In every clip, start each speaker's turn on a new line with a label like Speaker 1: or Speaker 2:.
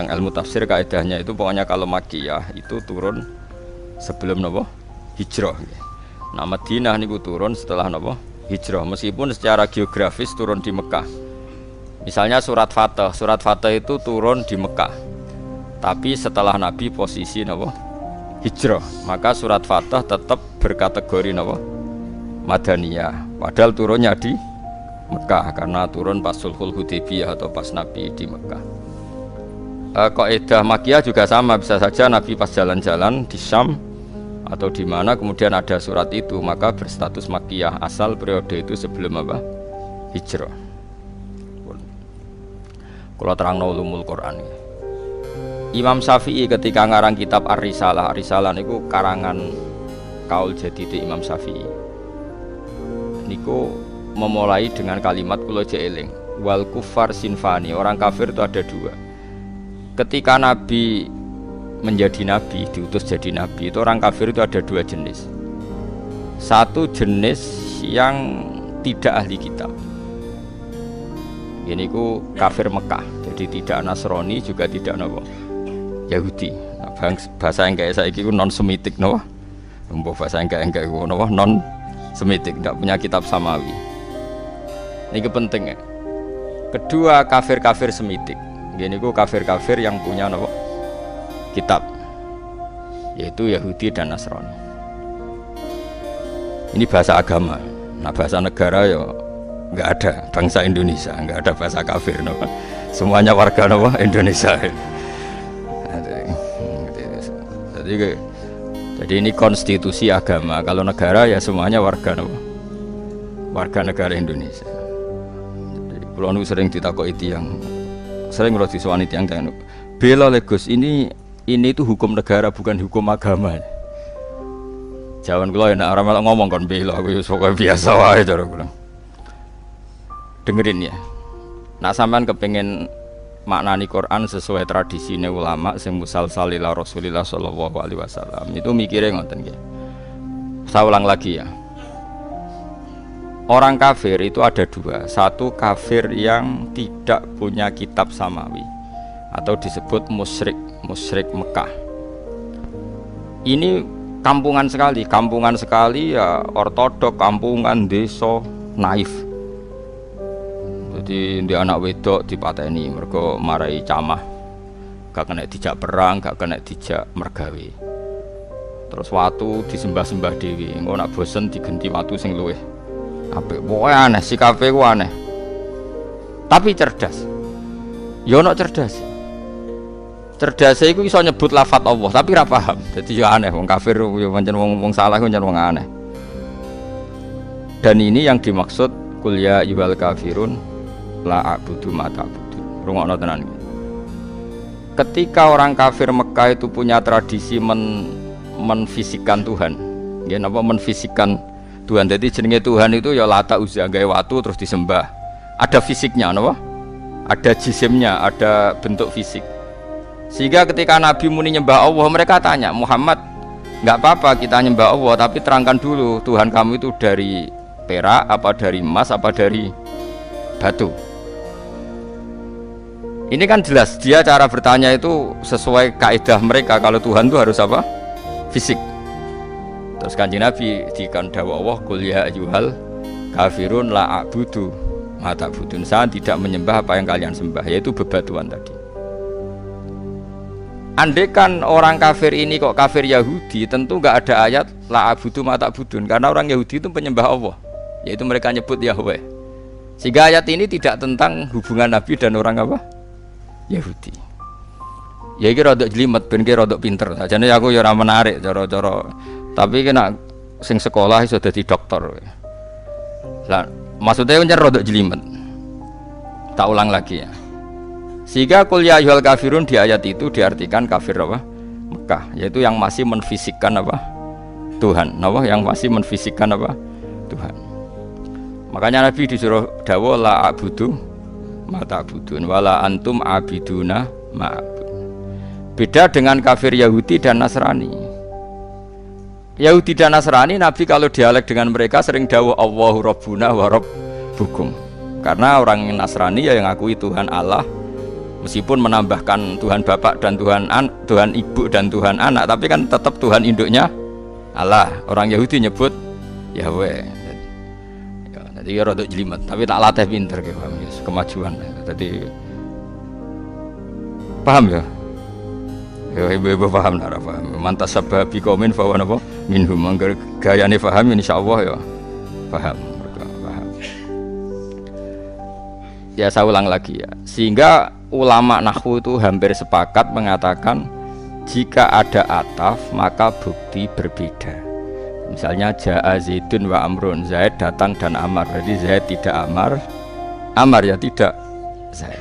Speaker 1: Tentang ilmu tafsir kaidahnya itu pokoknya kalau Makkiyah itu turun sebelum napa? Hijrah. Nah Madinah niku turun setelah napa? Hijrah. Meskipun secara geografis turun di Mekah. Misalnya surat Fatah itu turun di Mekah. Tapi setelah Nabi posisi napa? Hijrah. Maka surat Fatah tetap berkategori napa? Madaniyah. Padahal turunnya di Mekah karena turun pas Sulhul Hudaybiyah atau pas Nabi di Mekah. Kaidah Makkiyah juga sama, bisa saja Nabi pas jalan-jalan di Syam atau di mana kemudian ada surat itu, maka berstatus Makkiyah asal periode itu sebelum apa? Hijrah. Kalau terangno ulumul Quran. Imam Syafi'i ketika ngarang kitab Ar-Risalah, Ar-Risalah niku karangan kaul jadid Imam Syafi'i. Niku memulai dengan kalimat kula jeeling, wal kufar sinfani, orang kafir itu ada dua. Ketika Nabi menjadi Nabi, diutus jadi Nabi, itu orang kafir itu ada dua jenis. Satu jenis yang tidak ahli kitab. Ini ku kafir Mekah, jadi tidak Nasrani juga tidak Nabi Yahudi. Nah, bahasa yang kayak saya itu non Semitik, no? Bahasa yang kayak no? Non Semitik, tidak punya kitab samawi. Ini penting ya. Kedua kafir-kafir Semitik. Ini ku kafir-kafir yang punya apa? Kitab, yaitu Yahudi dan Nasrani. Ini bahasa agama. Nah bahasa negara ya nggak ada. Bangsa Indonesia nggak ada bahasa kafir, no? Semuanya warga no? Indonesia. Jadi ini konstitusi agama. Kalau negara ya semuanya warga no? Warga negara Indonesia. Kalau nu sering ditakoki tiyang, sering kalau disuani tiyang bela Legos ini itu hukum negara bukan hukum agama. Jawan kula nek ora melok ngomong kon bela aku wis pokoke biasa wae cara kula. Dengerin ya. Nak sampean kepengin maknani Quran sesuai tradisine ulama sing musalsal ila Rasulillah sallallahu alaihi wasallam, itu mikire ngoten nggih. Saya ulang lagi ya. Orang kafir itu ada dua. Satu kafir yang tidak punya kitab samawi atau disebut musyrik, musyrik Mekah. Ini kampungan sekali ya, ortodok, kampungan, desa, naif. Jadi di anak wedok dipateni mergo marai camah. Gak kena dijak perang, gak kena dijak mergawe. Terus watu disembah-sembah dewi. Engko nak bosen digenti watu sing luwih apik. Pokoke aneh, sikape ku aneh. Tapi cerdas. Ya ono cerdas. Cerdase iku iso nyebut lafaz Allah, tapi ora paham. Dadi ya aneh, wong kafir ya pancen wong salah pancen wong aneh. Dan ini yang dimaksud qul ya ayyuhal kafirun la a'budu ma ta'budun. Rungokno tenan. Ketika orang kafir Mekah itu punya tradisi menfisikkan Tuhan. Nggih napa menfisikkan Tuhan. Jadi jenenge Tuhan itu ya Lata Uzza, gawe watu terus disembah. Ada fisiknya, napa? Ada jisimnya, ada bentuk fisik. Sehingga ketika Nabi muni nyembah Allah, mereka tanya, Muhammad, nggak apa-apa kita nyembah Allah, tapi terangkan dulu Tuhan kamu itu dari perak, apa dari emas, apa dari batu. Ini kan jelas dia cara bertanya itu sesuai kaidah mereka. Kalau Tuhan itu harus apa? Fisik. Terus Kanjeng Nabi dikandhawa Allah, qul ya ayyuhal kafirun la a'budu ma ta'budun. Saya tidak menyembah apa yang kalian sembah, yaitu bebatuan tadi. Andaikan orang kafir ini kok kafir Yahudi, tentu nggak ada ayat la a'budu ma ta'budun, karena orang Yahudi itu penyembah Allah, yaitu mereka nyebut Yahweh. Sehingga ayat ini tidak tentang hubungan Nabi dan orang apa? Yahudi. Ya iki rada jelimet ben ki rada pinter. Sajane aku ya ora menarik cara-cara. Tapi kena sing sekolah iso dadi dokter. Lah, maksudnya kan rada jelimet. Tak ulang lagi ya. Sehingga qul ya ayyuhal kafirun di ayat itu diartikan kafir apa? Mekah, yaitu yang masih menfisikkan apa? Tuhan. Napa yang masih menfisikkan apa? Tuhan. Makanya Nabi disuruh dawuh la a'budu ma ta'budun wala antum abiduna ma'abud. Beda dengan kafir Yahudi dan Nasrani. Yahudi dan Nasrani, Nabi kalau dialek dengan mereka sering dawuh Allahu Rabbuna wa Rabbukum. Karena orang Nasrani ya yang ngakui Tuhan Allah Meskipun menambahkan Tuhan Bapak dan Tuhan Ibu dan Tuhan Anak, tapi kan tetap Tuhan induknya Allah. Orang Yahudi nyebut Yahweh. Jadi ya rada jelimet, tapi tak latih pinter ke paham ya, kemajuan. Jadi paham ya? Ya ibu-ibu paham nara paham. Mantas sabab bikomin fawa napa minhum mangger gayane paham insyaallah ya. Paham. Ya saya ulang lagi ya. Sehingga ulama nahwu itu hampir sepakat mengatakan jika ada ataf maka bukti berbeda. Misalnya jaa Zaidun wa Amrun, Zaid datang dan Amar. Berarti Zaid tidak Amar, Amar ya tidak Zaid.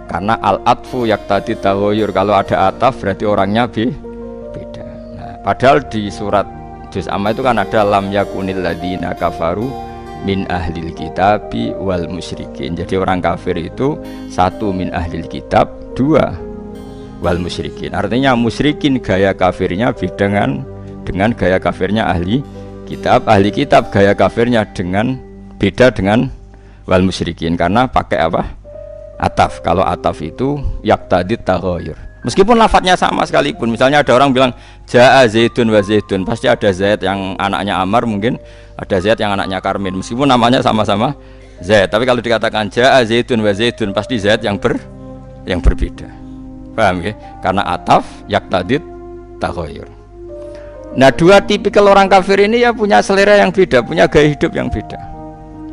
Speaker 1: Karena al-atfu yaqtadi taghayyur, kalau ada ataf berarti orangnya beda. Nah, padahal di surat Juz Amma itu kan ada lam yakunil ladzina kafaru min ahlil kitabi wal musyrikin. Jadi orang kafir itu satu min ahlil kitab, dua wal musyrikin. Artinya musyrikin gaya kafirnya beda dengan gaya kafirnya ahli kitab gaya kafirnya beda dengan wal musyrikin karena pakai apa? Ataf. Kalau ataf itu yaqtadi taghayyur. Meskipun lafadznya sama sekalipun, misalnya ada orang bilang jaa Zaidun wa Zaidun, pasti ada Zaid yang anaknya Amar, mungkin ada Zaid yang anaknya Karmin, meskipun namanya sama-sama Zaid. Tapi kalau dikatakan jaa Zaidun wa Zaidun, pasti Zaid yang berbeda. Paham ya? Karena ataf yaqtadid taghayyur. Nah, dua tipikal orang kafir ini ya punya selera yang beda, punya gaya hidup yang beda.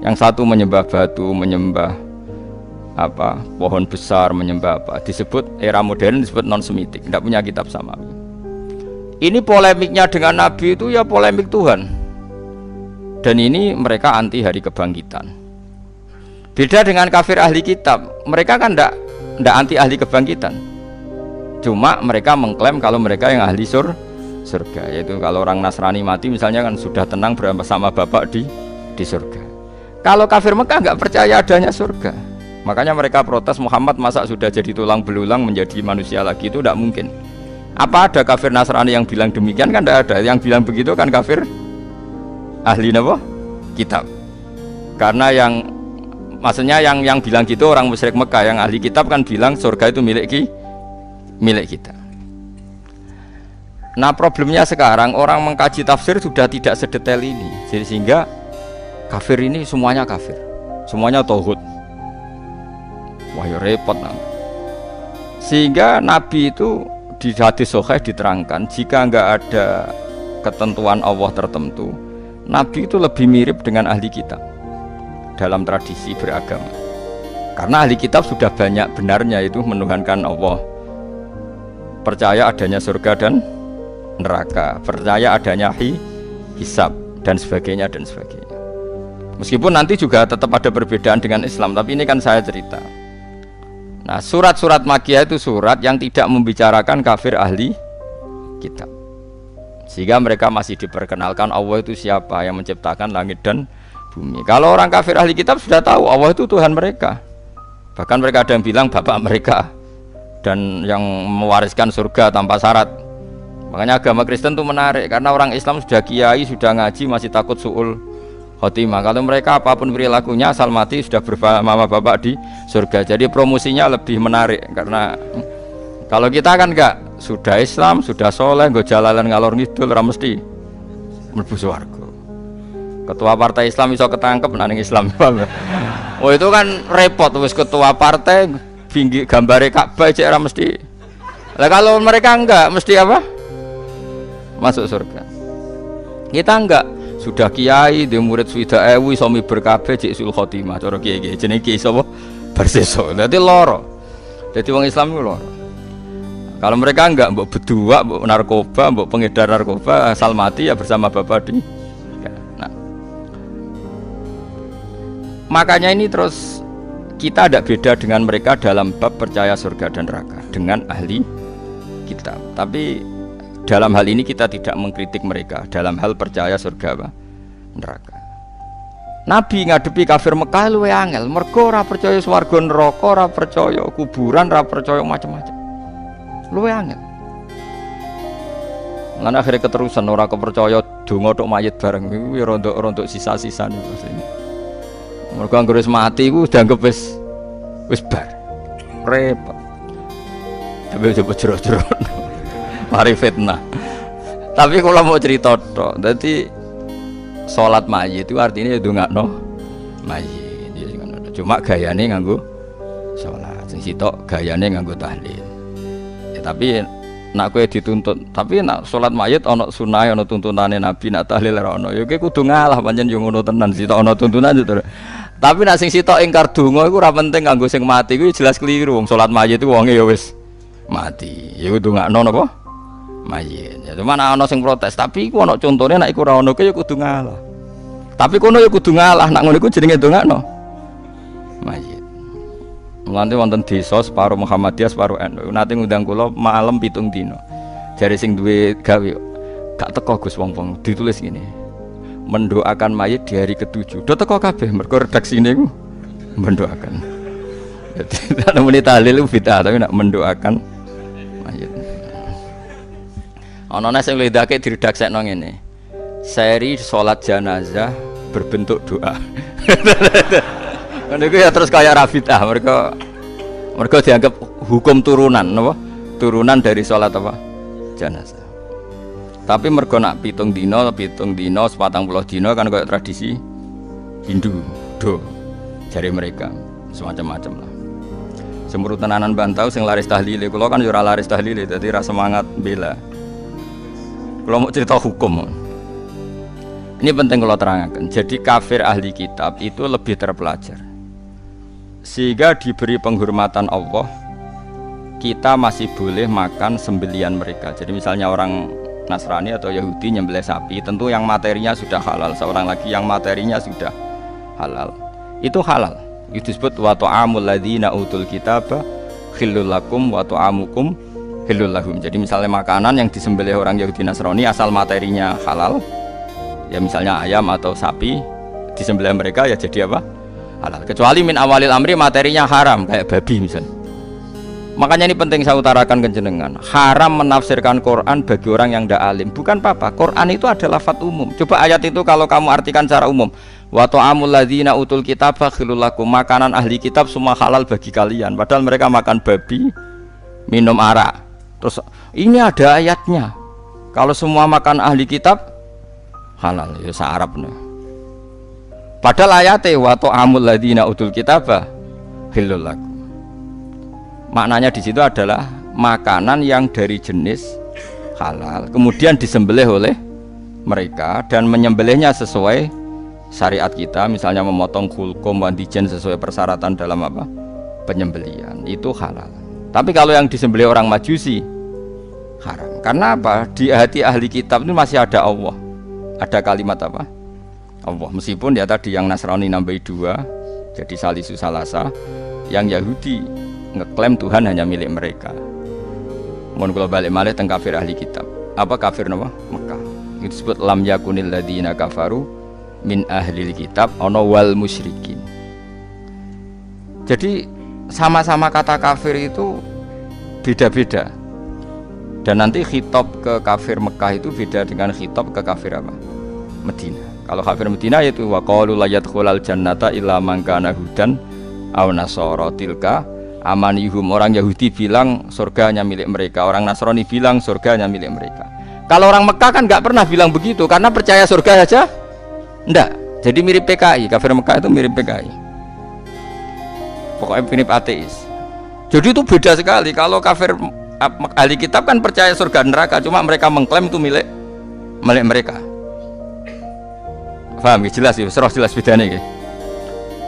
Speaker 1: Yang satu menyembah batu, menyembah pohon besar, menyembah disebut era modern, disebut non semitik, tidak punya kitab samawi. Ini polemiknya dengan Nabi itu ya polemik Tuhan, dan ini mereka anti hari kebangkitan. Beda dengan kafir ahli kitab, mereka kan tidak anti ahli kebangkitan, cuma mereka mengklaim kalau mereka yang ahli surga, yaitu kalau orang Nasrani mati misalnya kan sudah tenang bersama Bapak di surga. Kalau kafir Mekah nggak percaya adanya surga. Makanya mereka protes, Muhammad masa sudah jadi tulang belulang menjadi manusia lagi, itu tidak mungkin. Apa ada kafir Nasrani yang bilang demikian? Kan tidak ada. Yang bilang begitu kan kafir ahli kitab. Karena maksudnya yang bilang gitu orang musyrik Mekah, yang ahli kitab kan bilang surga itu milik kita. Nah, problemnya sekarang orang mengkaji tafsir sudah tidak sedetail ini, sehingga kafir ini semuanya kafir, semuanya tauhid. Wah ya repot nanti. Sehingga Nabi itu di hadis sahih diterangkan jika enggak ada ketentuan Allah tertentu, Nabi itu lebih mirip dengan ahli kitab dalam tradisi beragama. Karena ahli kitab sudah banyak benarnya itu menuhankan Allah, percaya adanya surga dan neraka, percaya adanya hisab dan sebagainya. Meskipun nanti juga tetap ada perbedaan dengan Islam, tapi ini kan saya cerita. Nah, surat-surat Makkiyah itu surat yang tidak membicarakan kafir ahli kitab, sehingga mereka masih diperkenalkan Allah itu siapa yang menciptakan langit dan bumi. Kalau orang kafir ahli kitab sudah tahu Allah itu Tuhan mereka, bahkan mereka ada yang bilang bapak mereka dan yang mewariskan surga tanpa syarat. Makanya agama Kristen itu menarik, karena orang Islam sudah kiai, sudah ngaji, masih takut su'ul khotimah. Kalau mereka apapun perilakunya asal mati sudah bersama bapak di surga. Jadi promosinya lebih menarik, karena kalau kita kan enggak, sudah Islam, sudah soleh, enggak jalalan ngalor ngidul, ora mesti mlebu swarga. Ketua partai Islam iso ketangkep nang Islam. Oh itu kan repot, wis ketua partai gambare Ka'bah cek ora mesti. Lah kalau mereka enggak, mesti apa? Masuk surga. Kita enggak, sudah kiai, dia murid sudah iso miber kabeh cek sul khotimah, cara kiai-kiai jenenge kiai sapa berseso. Dadi loro. Dadi wong Islam iku loro. Kalau mereka enggak, mbok bedua, mbok narkoba, mbok pengedar narkoba, asal mati ya bersama bapak di. Nah, makanya ini terus kita tidak beda dengan mereka dalam bab percaya surga dan neraka dengan ahli kitab. Tapi dalam hal ini kita tidak mengkritik mereka dalam hal percaya surga neraka. Nabi ngadepi kafir Mekah luwih angel, mergo ora percaya swarga neraka, ora percaya kuburan, ora percaya macam-macam. Luwih angel. Lan akhirnya keterusan ora kepercaya donga tok mayit bareng iku ya rontok sisa-sisane asline. Mergo anggere wis mati iku dianggep wis bar. repot. Tapi coba jero-jero. Mari fitnah. Tapi kalau mau cerita tok, dadi salat mayit itu artinya ndongakno mayit. Cuma gayane nganggo salat. Sing sitok gayane nganggo tahlil. Ya, tapi nak kowe dituntut, tapi nak salat mayit ana sunah ana tuntunane Nabi, nak tahlil ora ana. Ya kowe kudu ngalah pancen yo ngono tenan sitok ana tuntunan itu. Tapi nak sing sitok ingkar donga iku ora penting kanggo sing mati kuwi jelas keliru. Wong salat mayit iku wonge ya wis mati. Ya kudu ngakno napa? Mayit. Ya cuma ana sing protes, tapi iku ana contone nek iku ora ono ya kudu ngalah. Tapi kono ya kudu ngalah, nak ngono iku jenenge ndongakno mayit. Mulane wonten desa separo Muhammadiyah separo NU. Nate ngundang kula malam 7 dina. Jare sing duwe gawe gak teko Gus wong-wong ditulis ngene. Mendoakan mayit di hari ke-7. Do teko kabeh mergo redaksine iku mendoakan. Jadi nek muni tahlil bid'ah tapi nak mendoakan mayit. Ana sing lidake diredaksekno ngene. Seri salat jenazah berbentuk doa. Kan itu ya terus kayak Rafidah, mereka dianggap hukum turunan, apa? Turunan dari sholat apa? Jenazah. Tapi mereka nak 7 dina, 40 dina kan kayak tradisi Hindu, jari mereka semacam-macam lah. Semurut tenanan bantau, sing laris tahlile, kalau kan jurah laris tahlile, jadi rasa semangat bela. Kalau mau cerita hukum, ini penting kalau terangkan. Jadi kafir ahli kitab itu lebih terpelajar. Sehingga diberi penghormatan Allah, kita masih boleh makan sembelian mereka. Jadi misalnya orang Nasrani atau Yahudi nyembelih sapi, tentu yang materinya sudah halal. Seorang lagi yang materinya sudah halal, itu halal. Itu disebut wa ta'amul ladzina utul kitaba khillul lakum wa ta'amukum khillul lahum. Jadi misalnya makanan yang disembelih orang Yahudi Nasrani asal materinya halal, ya misalnya ayam atau sapi disembelih mereka ya jadi apa? Halal. Kecuali min awalil amri materinya haram kayak babi misalnya. Makanya ini penting saya utarakan ke jenengan. Haram menafsirkan Quran bagi orang yang tidak alim. Bukan apa-apa. Quran itu adalah lafadz umum. Coba ayat itu kalau kamu artikan secara umum. Wa ta'amul ladzina utul kitaba khilul lakum. Makanan ahli kitab semua halal bagi kalian. Padahal mereka makan babi, minum arak. Terus ini ada ayatnya. Kalau semua makan ahli kitab halal. Ya se-Arab nih. Padahal ayatnya wa ta'amul ladzina utul kitaba halal lakum. Maknanya di situ adalah makanan yang dari jenis halal kemudian disembelih oleh mereka dan menyembelihnya sesuai syariat kita, misalnya memotong kulkum wandijen sesuai persyaratan dalam apa? Penyembelihan. Itu halal. Tapi kalau yang disembelih orang Majusi haram. Karena apa? Di hati ahli kitab itu masih ada Allah. Ada kalimat apa? Allah. Meskipun ya tadi yang Nasrani nambahi 2 jadi salisu salasa, yang Yahudi ngeklaim Tuhan hanya milik mereka. Mohon kalau balik malih teng kafir ahli kitab. Apa kafir nama? Mekah. Itu disebut lam yakunil ladzina kafaru min ahlil kitab ana wal musyrikin. Jadi sama-sama kata kafir itu beda-beda. Dan nanti khitab ke kafir Mekah itu beda dengan khitab ke kafir apa? Medina. Kalau kafir Medina yaitu wa qalu la yadkhulal jannata illa man kana hudan aw nasara tilka amanihum. Orang Yahudi bilang surganya milik mereka, orang Nasrani bilang surganya milik mereka. Kalau orang Mekah kan nggak pernah bilang begitu karena percaya surga saja enggak. Jadi mirip PKI, kafir Mekah itu mirip PKI. Pokoknya mirip ateis. Jadi itu beda sekali. Kalau kafir ahli kitab kan percaya surga neraka, cuma mereka mengklaim itu milik mereka. Paham ya? Jelas ya, jelas bedanya ya.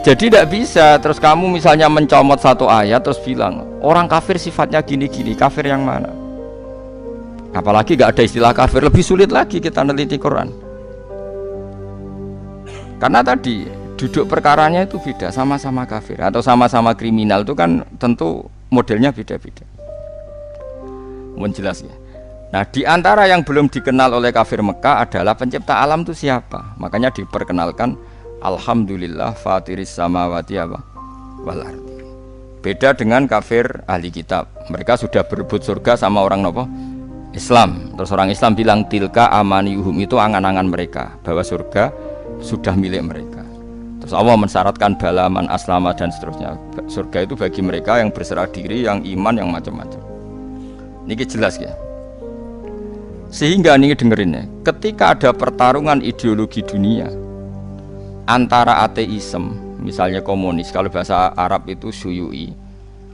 Speaker 1: Jadi tidak bisa terus kamu misalnya mencomot satu ayat terus bilang orang kafir sifatnya gini-gini, kafir yang mana? Apalagi gak ada istilah kafir, lebih sulit lagi kita neliti Quran. Karena tadi duduk perkaranya itu beda, sama-sama kafir atau sama-sama kriminal itu kan tentu modelnya beda-beda. Mohon jelas ya. Nah, di antara yang belum dikenal oleh kafir Mekah adalah pencipta alam itu siapa? Makanya diperkenalkan alhamdulillah fatiris samawati wal ardi. Beda dengan kafir ahli kitab. Mereka sudah berebut surga sama orang nopo? Islam. Terus orang Islam bilang tilka amaniyuhum, itu angan-angan mereka bahwa surga sudah milik mereka. Terus Allah mensyaratkan balaman, aslama dan seterusnya. Surga itu bagi mereka yang berserah diri, yang iman, yang macam-macam. Ini jelas ya. Sehingga ini dengerin ya, ketika ada pertarungan ideologi dunia antara ateisme, misalnya komunis, kalau bahasa Arab itu syuyu'i,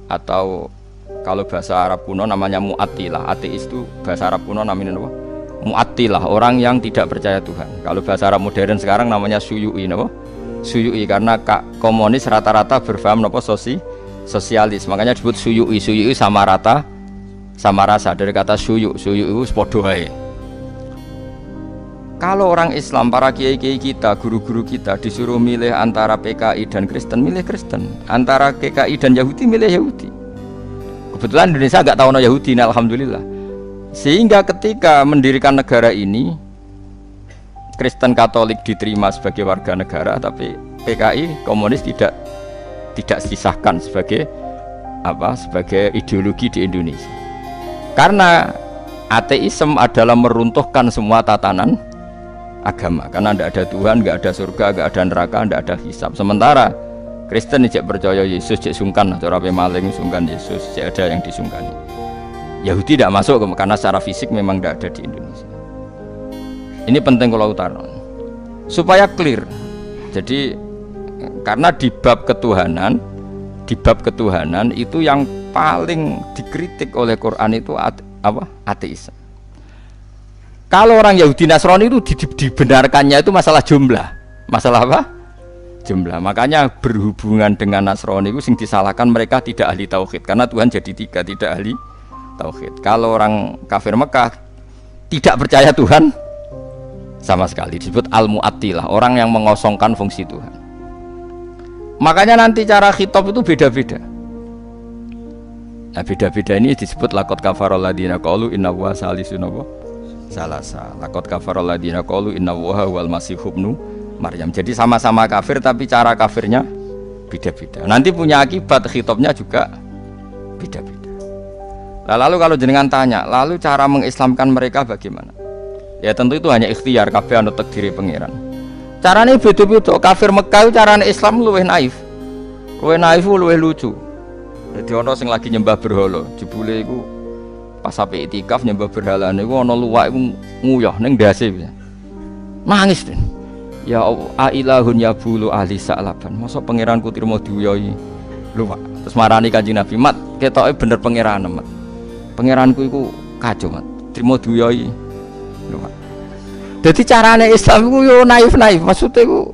Speaker 1: atau kalau bahasa Arab kuno namanya mu'attilah. Ateis itu bahasa Arab kuno namanya apa? Mu'attilah, orang yang tidak percaya Tuhan. Kalau bahasa Arab modern sekarang namanya syuyu'i, apa? Syuyu'i, karena komunis rata-rata berfaham apa sosialis, makanya disebut syuyu'i. Syuyu'i sama rata sama rasa, dari kata syuyu. Syuyu itu podo wae. Kalau orang Islam, para kiai-kiai kita, guru-guru kita disuruh milih antara PKI dan Kristen, milih Kristen. Antara PKI dan Yahudi, milih Yahudi. Kebetulan Indonesia agak tahu no Yahudi, alhamdulillah. Sehingga ketika mendirikan negara ini, Kristen Katolik diterima sebagai warga negara, tapi PKI komunis tidak disahkan sebagai sebagai ideologi di Indonesia. Karena ateisme adalah meruntuhkan semua tatanan agama, karena tidak ada Tuhan, tidak ada surga, tidak ada neraka, tidak ada hisab. Sementara Kristen tidak percaya Yesus, cek sungkan, cara maling sungkan Yesus, cek ada yang disungkani. Yahudi tidak masuk karena secara fisik memang tidak ada di Indonesia. Ini penting kalau utara supaya clear. Jadi karena di bab ketuhanan itu yang paling dikritik oleh Quran itu ateisme. Kalau orang Yahudi Nasrani itu dibenarkannya itu masalah jumlah. Masalah apa? Jumlah. Makanya berhubungan dengan Nasrani itu sing disalahkan mereka tidak ahli tauhid, karena Tuhan jadi tiga, tidak ahli tauhid. Kalau orang kafir Mekah tidak percaya Tuhan sama sekali, disebut al-mu'attilah, orang yang mengosongkan fungsi Tuhan. Makanya nanti cara khitab itu beda-beda. Nah, beda-beda ini disebut laqad kafarul ladina qalu innallaha salisun salasa. Laqad kafarul ladina qalu innallaha wal masihub ibnu Maryam. Jadi sama-sama kafir tapi cara kafirnya beda-beda. Nanti punya akibat khitabnya juga beda-beda. Lalu kalau jenengan tanya, lalu cara mengislamkan mereka bagaimana? Ya tentu itu hanya ikhtiar, kabeh anut takdire pangeran. Carane beda-beda. Kafir Mekah itu carane Islam luwih naif. Luwih lucu. Jadi ana sing lagi nyembah berhala, jebule iku pas sampai itikaf nyembah berhala niku ana luwak iku nguyah ning ndase. Nangis den. Ya Allah, ilahun ya bulu ahli sa'laban. Masa pangeranku trimo diuyahi luwak. Terus marani Kanjeng Nabi, "Mat, ketoke bener pangeran, Mat. Pangeranku iku kacau, Mat. Trimo diuyahi." Jadi carane Islam itu yo naif-naif, maksudnya itu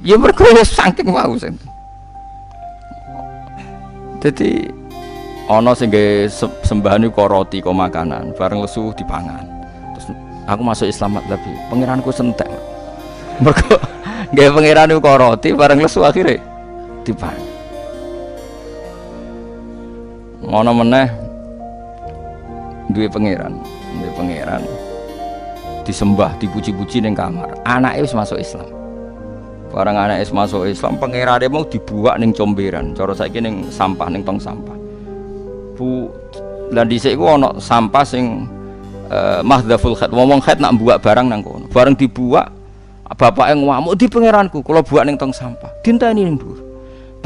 Speaker 1: ya mergo saking mau sen. Jadi ana sing sembahan iku roti kok makanan, bareng lesu dipangan. Terus aku masuk Islam tapi pangeranku sentek. Mergo gawe pangeran iku roti bareng lesu akhire dipangan. Ngono meneh duwe pangeran disembah, dipuji-puji ning kamar. Anake wis masuk Islam. Barang anake wis masuk Islam, pangerane mau dibuak ning comberan. Cara saiki ning sampah, ning tong sampah. Lah dhisik iku ana sampah sing mahdhaful khat. Wong khat nak buak barang nang kono. Bareng dibuak, bapake ngamuk di pangeranku, kula buak ning tong sampah. Dinteni ning dhuwur.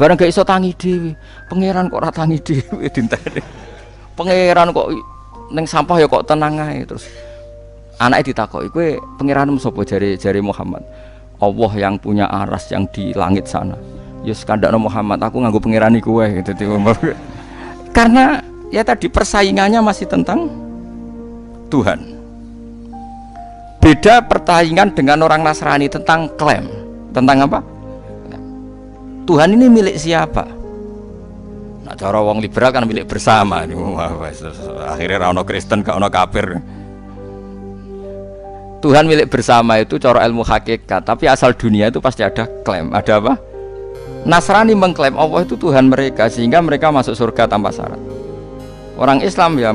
Speaker 1: Bareng gak iso tangi dhewe. Pangeran kok ora tangi dhewe dinteni. Pangeran kok ning sampah ya kok tenang ae terus. Anaknya ditakoki, kowe pangeranmu sapa? Jari Muhammad. Allah yang punya aras yang di langit sana. Ya skandakno Muhammad, aku nganggo pangeran iku wae gitu. Karena ya tadi persaingannya masih tentang Tuhan. Beda persaingan dengan orang Nasrani tentang klaim. Tentang apa? Tuhan ini milik siapa? Nah, cara wong liberal kan milik bersama. Akhirnya ra ono Kristen, gak ono kafir. Tuhan milik bersama itu cara ilmu hakikat, tapi asal dunia itu pasti ada klaim. Ada apa? Nasrani mengklaim Allah itu Tuhan mereka, sehingga mereka masuk surga tanpa syarat. Orang Islam ya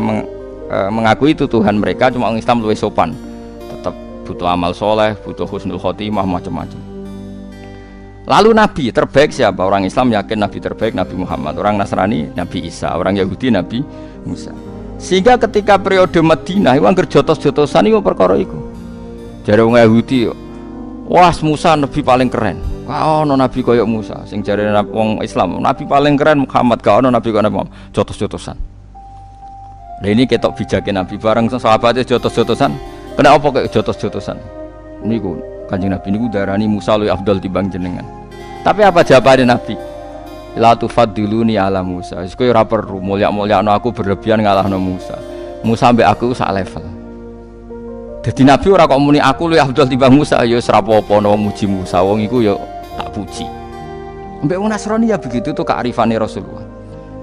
Speaker 1: mengakui itu Tuhan mereka, cuma orang Islam lebih sopan. Tetap butuh amal soleh, butuh husnul khotimah, macam-macam. Lalu Nabi terbaik siapa? Orang Islam yakin Nabi terbaik Nabi Muhammad. Orang Nasrani Nabi Isa. Orang Yahudi Nabi Musa. Sehingga ketika periode Madinah itu anggar jotos-jotosan itu perkara itu. Jadi orang Yahudi, wah Musa Nabi paling keren. Kau ono nabi koyok Musa, sing jare wong Islam, nabi paling keren Muhammad, kau ono nabi koyok Muhammad, jotos-jotosan. Nah ini ketok bijakin nabi bareng sahabatnya jotos-jotosan. Kena apa kayak jotos-jotosan? Niku Kanjeng Nabi niku darani Musa luwih afdal timbang jenengan. Tapi apa jawabannya Nabi? La tufaddiluni ala Musa. Wis kowe ora perlu mulya-mulyakno aku berlebihan ngalahno Musa. Musa mbek aku sak level. Dadi Nabi ora kok muni aku luwih afdal timbang Musa, ya wis ora apa-apa wong muji Musa, wong iku ya tak puji. Mbek wong Nasrani ya begitu tuh kearifane Rasulullah.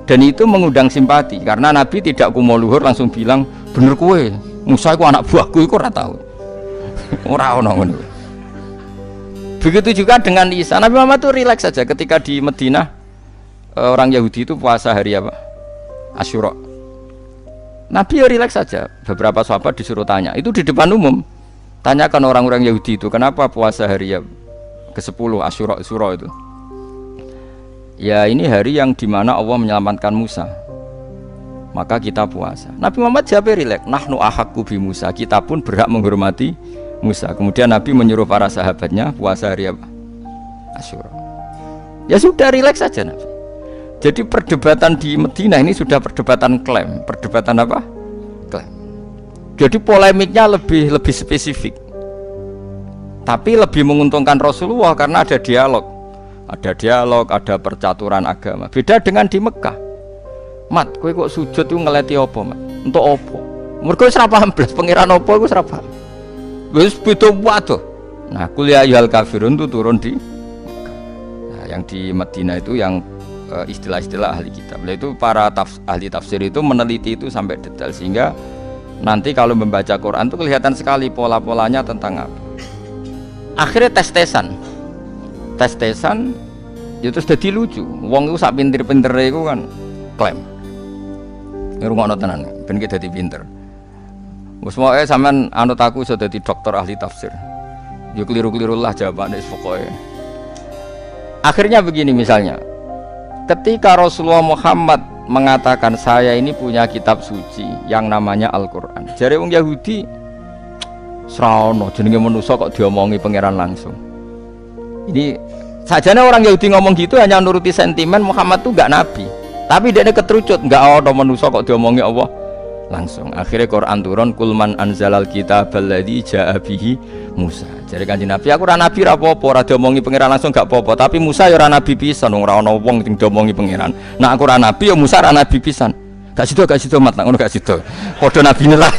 Speaker 1: Dan itu mengundang simpati karena Nabi tidak kumo luhur langsung bilang bener kowe Musa iku anak buahku iku ora tau. Ora ono ngono. Begitu juga dengan Isa. Nabi Muhammad itu rileks saja ketika di Madinah orang Yahudi itu puasa hari apa? Asyura. Nabi ya rileks saja. Beberapa sahabat disuruh tanya, itu di depan umum. Tanyakan orang-orang Yahudi itu kenapa puasa hari ke-10 Asyura itu. Ya ini hari yang dimana Allah menyelamatkan Musa. Maka kita puasa. Nabi Muhammad jawab rileks, nahnu ahaqqu bi Musa, kita pun berhak menghormati Musa. Kemudian Nabi menyuruh para sahabatnya puasa hari apa? Asyura. Ya sudah rileks saja Nabi. Jadi perdebatan di Madinah ini sudah perdebatan klaim. Perdebatan apa? Klaim. Jadi polemiknya lebih spesifik. Tapi lebih menguntungkan Rasulullah karena ada dialog. Ada dialog, ada percaturan agama. Beda dengan di Mekah. Mat, kowe kok sujud itu ngeleti apa, Mat? Untuk apa? Mergo wis ora paham blas pangeran apa iku wis ora paham. Wis beda waduh. Nah, kuliah ayyuhal kafirun itu turun di Mekah. Nah, yang di Madinah itu yang istilah-istilah ahli kitab. Nah, itu para ahli tafsir itu meneliti itu sampai detail sehingga nanti kalau membaca Quran itu kelihatan sekali pola-polanya tentang apa. Akhirnya tes-tesan itu terus jadi lucu. Wong itu sak pinter-pintere itu kan klaim ngrungokno tenan ben ki dadi pinter. Wis moke sampean anut aku iso dadi dokter ahli tafsir. Ya keliru-keliru lah jawabane pokoke. Akhirnya begini misalnya. Ketika Rasulullah Muhammad mengatakan saya ini punya kitab suci yang namanya Al-Qur'an. Jare wong Yahudi sraono jenenge manusa kok diomongi pangeran langsung. Ini sajane orang Yahudi ngomong gitu hanya nuruti sentimen Muhammad tuh enggak nabi. Tapi dia keterucut, enggak ada manusia kok diomongi Allah langsung. Akhirnya Quran turun, kulman anzalal kitab alladzi jaa bihi Musa. Jadi Kanjeng Nabi, aku ora nabi ora apa-apa, ora diomongi pangeran langsung enggak apa-apa. Tapi Musa ya ora nabi pisan, ora ana wong sing diomongi pangeran. Nah aku ora nabi ya Musa ora nabi pisan. Gak sido mat, ngono gak sido. Padha nabine lah.